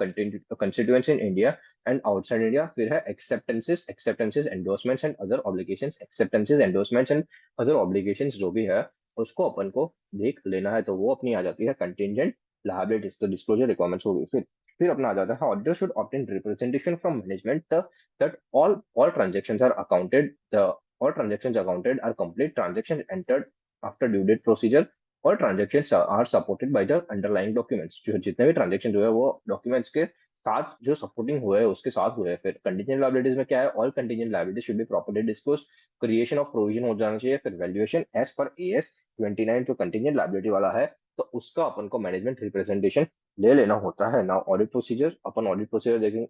[SPEAKER 1] constituents in India and outside India. फिर है acceptances endorsements and other obligations, acceptances endorsements and other obligations जो भी है उसको अपन को देख लेना है। तो वो अपनी आ जाती है कंटिजेंट लायबिलिटीज। तो डिस्क्लोजर रिक्वायरमेंट्स होगी। फिर अपना आ जाता है auditor should obtain representation from management that all transactions are accounted, the all transactions accounted are complete transactions entered after due date procedure और transaction are supported by the underlying documents. जो जितने भी ट्रांजेक्शन जो है वो डॉक्यूमेंट्स के साथ जो सपोर्टिंग हुए हैं उसके साथ हुए हैं। फिर कंटीजेंट लायबिलिटीज में क्या है, all contingent liabilities should be properly disclose, creation of provision हो जाना चाहिए। फिर वैल्यूएशन एज पर एएस 29 जो कंटीजेंट लायबिलिटी वाला है तो उसका अपन को मैनेजमेंट रिप्रेजेंटेशन ले लेना होता है। नाउ ऑडिट प्रोसीजर, अपन ऑडिट प्रोसीजर देखेंगे।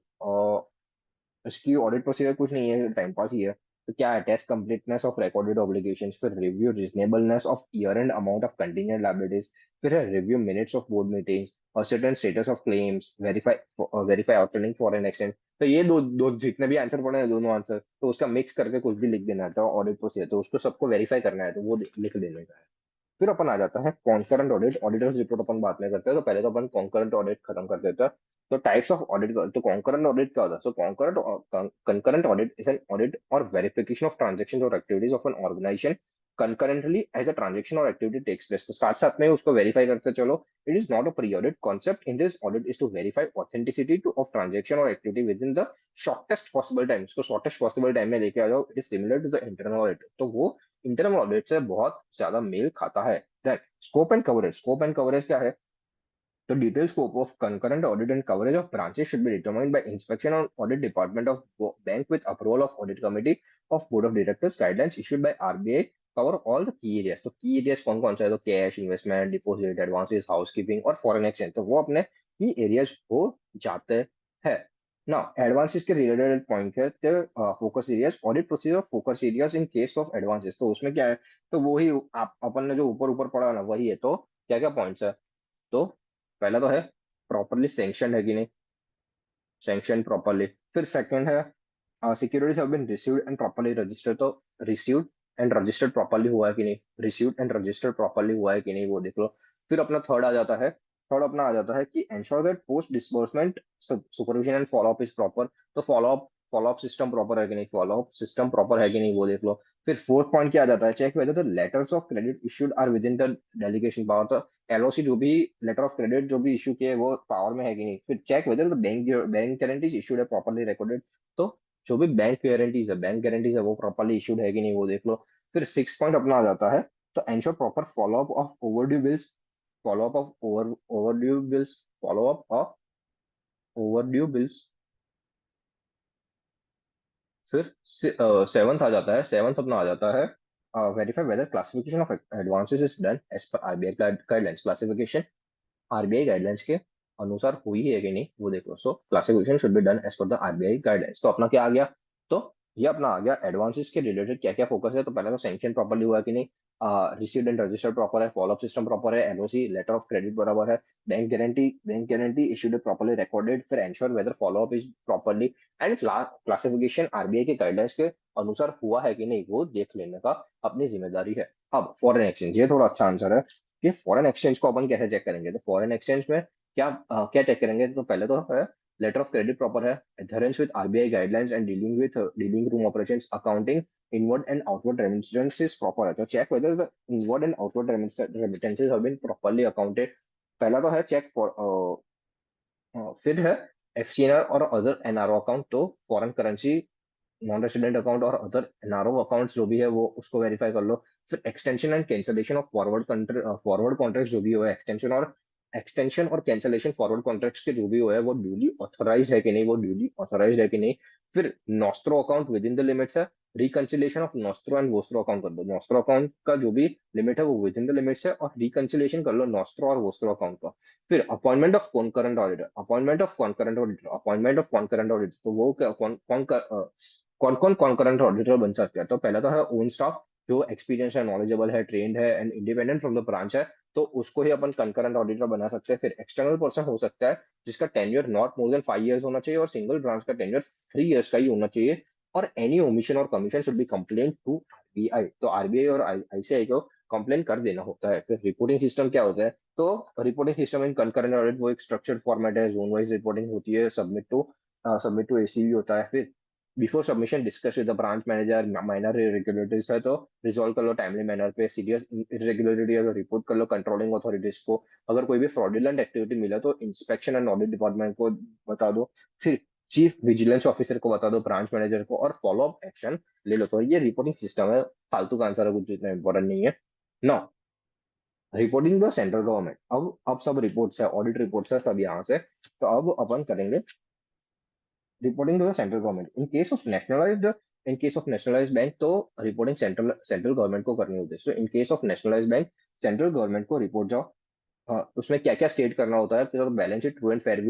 [SPEAKER 1] इसकी ऑडिट प्रोसीजर कुछ नहीं है, टाइम पास ही है। तो क्या है, test completeness of recorded obligations, फिर review reasonableness of year end amount of contingent liabilities, फिर है review minutes of board meetings और certain status of claims, verify outstanding foreign exchange. तो ये दो दो जितने भी आंसर पड़े हैं दोनों आंसर तो उसका मिक्स करके कुछ भी लिख देना है। तो ऑडिट प्रोसीजर तो उसको सबको वेरीफाई करना है तो वो लिख देने का है। फिर अपन आ जाता है कॉन्करेंट ऑडिट। ऑडिटर्स रिपोर्ट अपन बात में करते हैं तो पहले तो अपन कॉन्करेंट ऑडिट खत्म कर देते हैं। तो टाइप्स ऑफ ऑडिट, तो कॉन्करेंट ऑडिट क्या होता है। सो concurrent concurrent audit is an audit or verification of transactions or activities of an organization concurrently as a transaction or activity takes place। तो साथ साथ में उसको वेरीफाई करते चलो। It is not a pre audit concept in this audit is to verify authenticity to of transaction और activity within the shortest possible time. उसको शॉर्टेस्ट पॉसिबल टाइम में लेके आ जाओ। It is similar to the internal audit, तो वो इंटरनल ऑडिट से बहुत ज्यादा मेल खाता है। Then scope and coverage, scope and coverage क्या है। The detailed scope of concurrent audit and coverage of branches should be determined by inspection on audit department of bank with approval of audit committee of board of directors। Guidelines issued by RBI cover all the key areas। तो key areas कौन कौन सा है, तो cash, investment, deposit, advances, housekeeping और फॉरेन एक्सचेंज। तो वो अपने की एरियाज हो जाते हैं। ना एडवांसेस के रिलेटेड पॉइंट है focus areas, audit procedure focus areas in case of advances. तो उसमें क्या है, तो वही आप अपन ने जो ऊपर ऊपर पढ़ा ना वही है। तो क्या क्या पॉइंट्स है, तो पहला तो है प्रॉपरली सैंक्शन है कि नहीं, सैंक्शन प्रॉपरली। फिर सेकंड है securities have been received and properly registered. तो रिसीव्ड एंड रजिस्टर्ड प्रॉपरली हुआ है कि नहीं, रिसीव्ड एंड रजिस्टर्ड प्रॉपरली हुआ है कि नहीं वो देख लो। फिर अपना थर्ड आ जाता है, थर्ड अपना आ जाता है कि ensure that post disbursement supervision and follow up is proper. तो फॉलोअप सिस्टम प्रॉपर है कि नहीं, फॉलोअप सिस्टम प्रॉपर है कि नहीं वो देख लो। फिर फोर्थ पॉइंट क्या आ जाता है, check whether the letters of credit issued are within the delegation power. तो एलओसी जो भी लेटर ऑफ क्रेडिट जो भी इशू किए वो पावर में है कि नहीं। फिर check whether the bank guarantees issued है प्रॉपर्ली रिकॉर्डेड। तो जो भी बैंक गारंटीज है वो प्रॉपर्ली इशूड है कि नहीं वो देख लो। फिर सिक्स पॉइंट अपना आ जाता है, तो ensure proper follow up of overdue bills, follow up of overdue bills, follow up of overdue bills. फिर सेवंथ आ जाता है, सेवंथ अपना आ जाता है verify whether classification of advances is done as per RBI guidelines. Classification RBI guidelines के अनुसार हुई है कि नहीं वो देखो। So classification should be done as per the RBI guidelines. तो अपना क्या आ गया, तो ये अपना आ गया एडवांसेस के रिलेटेड क्या क्या फोकस है। तो पहले तो सैंक्शन प्रॉपर्ली हुआ कि नहीं, रिसीव्ड एंड रजिस्टर्ड प्रॉपर है, फॉलोअप सिस्टम प्रॉपर है, एलओसी लेटर ऑफ क्रेडिट बराबर है, bank guarantee issued properly recorded. फिर ensure whether follow up is properly and classification RBI के गाइडलाइंस के अनुसार हुआ है कि नहीं वो देख लेने का अपनी जिम्मेदारी है। अब फॉरेन एक्सचेंज, ये थोड़ा अच्छा आंसर है कि फॉरेन एक्सचेंज को अपन कैसे चेक करेंगे। तो फॉरेन एक्सचेंज में क्या चेक करेंगे, तो पहले तो है लेटर ऑफ क्रेडिट प्रॉपर है, adherence with RBI guidelines and dealing room operations, accounting inward and outward remittances proper है। तो check whether the inward and outward remittances have been properly accounted पहला तो है चेक फॉर, फिर है एफसीएनआर और अदर एनआरओ अकाउंट, तो foreign currency non resident account और अदर एनआरओ अकाउंट्स जो भी है वो उसको वेरीफाई कर लो। फिर extension and cancellation of forward contract जो भी हो, एक्सटेंशन और कैंसलेशन फॉरवर्ड कॉन्ट्रैक्ट्स के जो भी हो है वो ड्यूली ऑथराइज्ड है कि नहीं, वो ड्यूली ऑथराइज्ड है कि नहीं। फिर nostro account within the limits है, reconciliation of nostro and vostro account कर दो। नॉस्ट्रो अकाउंट का जो भी लिमिट है वो विद इन द लिमिट्स है, और रिकंसिलेशन कर लो नॉस्ट्रो और वोस्ट्रो अकाउंट का। फिर appointment of concurrent auditor, appointment of concurrent auditor, तो वो क्या, कौन कौन कॉन्करेंट ऑडिटर बन सकते हैं। तो पहला तो है ओन स्टाफ, जो एक्सपीरियंस है, नॉलेजेबल है, ट्रेंड है and independent from the branch है, तो उसको ही अपन कंकरेंट ऑडिटर बना सकते हैं। फिर एक्सटर्नल पर्सन हो सकता है जिसका tenure not more than 5 years होना चाहिए, और सिंगल ब्रांच का टेन्योर 3 इयर्स का ही होना चाहिए। और एनी ओमिशन और commission should be complain to RBI, तो आरबीआई और आईसीआई को कंप्लेन कर देना होता है। फिर रिपोर्टिंग सिस्टम क्या होता है, तो reporting system in concurrent audit वो एक स्ट्रक्चर्ड फॉर्मेट है, जोन वाइज रिपोर्टिंग होती है, सबमिट टू एसीबी होता है। फिर before submission discuss with the branch manager, minor irregularities है तो रिजॉल्व कर लो टाइमली मैनर पे, सीरियस इरेगुलरिटी है तो रिपोर्ट कर लो कंट्रोलिंग अथॉरिटीज को, अगर कोई भी फ्रॉडुलेंट एक्टिविटी मिला तो इंस्पेक्शन एंड ऑडिट डिपार्टमेंट को बता दो, फिर चीफ विजिलेंस ऑफिसर को बता दो, ब्रांच मैनेजर को, और फॉलो अप एक्शन ले लो। तो ये रिपोर्टिंग सिस्टम है, फालतू का आंसर है, कुछ इतना इंपॉर्टेंट नहीं है। नौ, रिपोर्टिंग द सेंट्रल गवर्नमेंट, अब सब रिपोर्ट्स है, ऑडिट रिपोर्ट्स है सब यहाँ से, तो अब अपन करेंगे reporting to the central government. In case of nationalized bank तो रिपोर्टिंग सेंट्रल गवर्नमेंट को करनी होती है। So in case of nationalized bank central government को रिपोर्ट जाओ। उसमें क्या क्या स्टेट करना होता है, तो balance sheet true and fair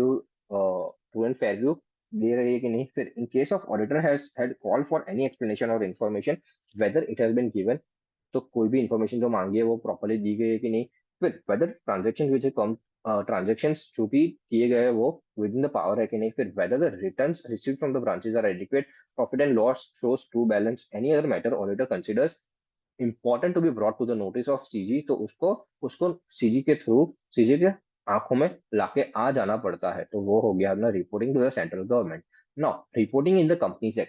[SPEAKER 1] view दे रही है कि नहीं। फिर in case of auditor has had call for any explanation और information whether it has been given, तो कोई भी इंफॉर्मेशन जो मांगी है वो प्रॉपरली दी गई है कि नहीं। फिर वेदर ट्रांजेक्शन जो भी किए गए हैं वो विद इन द पावर है कि नहीं। फिर whether the returns receive from the branches are adequate, profit and loss shows true balance, any other matter auditor considers important to be brought to the notice of CG, तो उसको उसको सीजी के थ्रू, सीजी के आंखों में लाके आ जाना पड़ता है। तो वो हो गया अपना reporting to the central government. Now reporting in the companies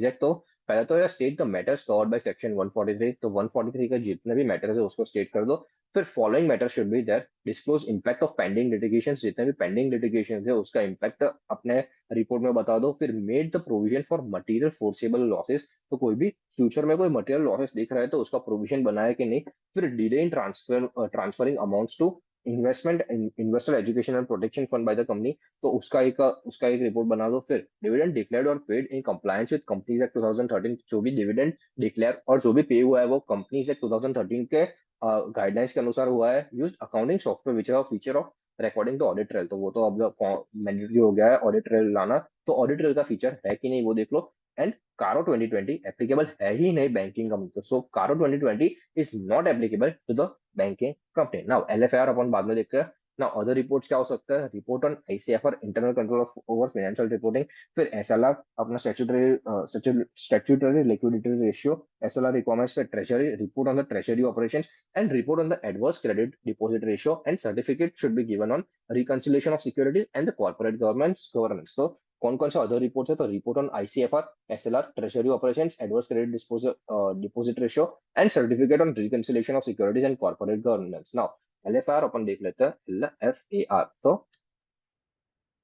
[SPEAKER 1] act, तो पहले तो यार state the matters covered by section 143, तो 143 का जितने भी मैटर्स है उसको स्टेट कर दो। फिर following matter should be there, disclose impact of pending litigation, जितने भी पेंडिंग लिटिगेशन है उसका इंपैक्ट अपने रिपोर्ट में बता दो। फिर made the provision for material forcible losses, तो कोई भी फ्यूचर में कोई मटेरियल लॉसेस दिख रहा है तो उसका प्रोविजन बनाया कि नहीं। फिर delay in transferring amounts to investment investor education and protection fund by the company, तो उसका एक रिपोर्ट बना दो। फिर डिविडेंड डिक्लेयर्ड और paid in compliance with companies act 2013, जो भी डिविडेंड डिक्लेयर और जो भी पे हुआ है वो कंपनीज एक्ट 2013 के गाइडलाइंस के अनुसार हुआ है। यूज अकाउंटिंग सॉफ्टवेयर विच है feature of recording to audit trail, तो वो तो अब मैंडेटरी हो गया है ऑडिट ट्रेल लाना, तो ऑडिट ट्रेल का फीचर है कि नहीं वो देख लो। एंड कारो 2020 एप्लीकेबल है ही नहीं banking company, so CARO 2020 is not applicable to the banking company. Now LFR अपन बाद में देखते हैं। नाउ अदर रिपोर्ट्स क्या हो सकता है, report on ICFR internal control of over financial reporting, फिर एसएलआर अपना statutory liquidity ratio, SLR requirements पे treasury, report on the treasury operations and report on the adverse credit deposit ratio, and certificate should be given on reconciliation of securities and the corporate governance. तो कौन कौन सा अदर रिपोर्ट्स है, तो report on ICFR, SLR, treasury operations, adverse credit deposit ratio and certificate on reconciliation of securities and corporate governance. Now LFR अपन देख लेते हैं, एलएफएआर, तो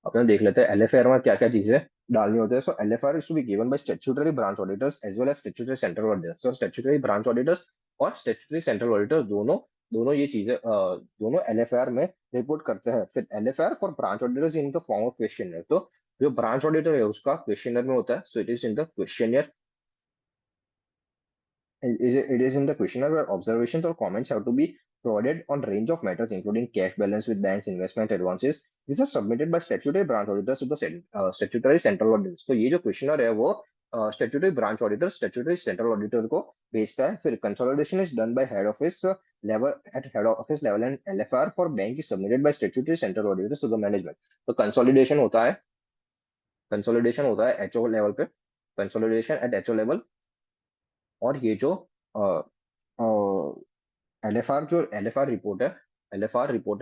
[SPEAKER 1] अपन देख लेते हैं एलएफआर में क्या क्या चीजें डालनी होती है। So LFR is to be given by statutory branch auditors as well as statutory central auditors. So statutory branch auditors और स्टैट्यूटरी सेंट्रल ऑडिटर्स दोनों दोनों ये चीजें दोनों एलएफआर में रिपोर्ट करते हैं। फिर LFR for branch auditors in the form of question, तो जो ब्रांच ऑडिटर है उसका क्वेश्चनर में होता है, so it is in the questionnaire, it is in the questionnaire where observations or comments have to be provided on range of matters including cash balance with banks, investment advances. These are submitted by statutory branch auditors to the statutory central auditors. तो ये जो क्वेश्चनर है वो statutory branch auditor statutory central auditor को भेजता है। फिर consolidation is done by head office level, at head office level, and LFR for bank is submitted by statutory central auditors to the management. तो कंसोलिडेशन होता है एचओ लेवल पे, कंसोलिडेशन एट एचओ लेवल। और ये जो एलएफआर रिपोर्ट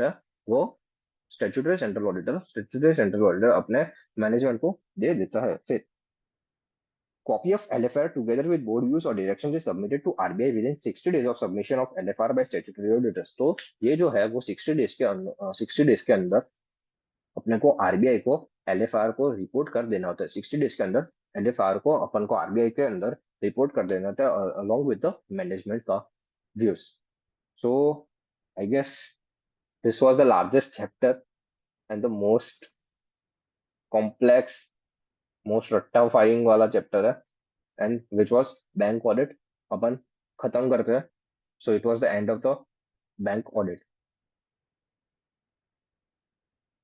[SPEAKER 1] है वो स्टेट्यूटरी सेंट्रल ऑडिटर अपने मैनेजमेंट को दे देता है। फिर Copy of LFR together with board views or directions is submitted to RBI within 60 days of submission of LFR by statutory auditors. तो ये जो है वो 60 डेज के अंदर अपने को आरबीआई को एलएफआर को रिपोर्ट कर देना होता है। 60 डेज के अंदर एलएफआर को अपन को आरबीआई के अंदर रिपोर्ट कर देना होता है अलोंग विद द मैनेजमेंट का views. So I guess this was the largest chapter and the most complex most रट्टाफाइंग वाला चैप्टर है and which was bank audit. अपन खत्म करते हैं। So it was the end of the bank audit.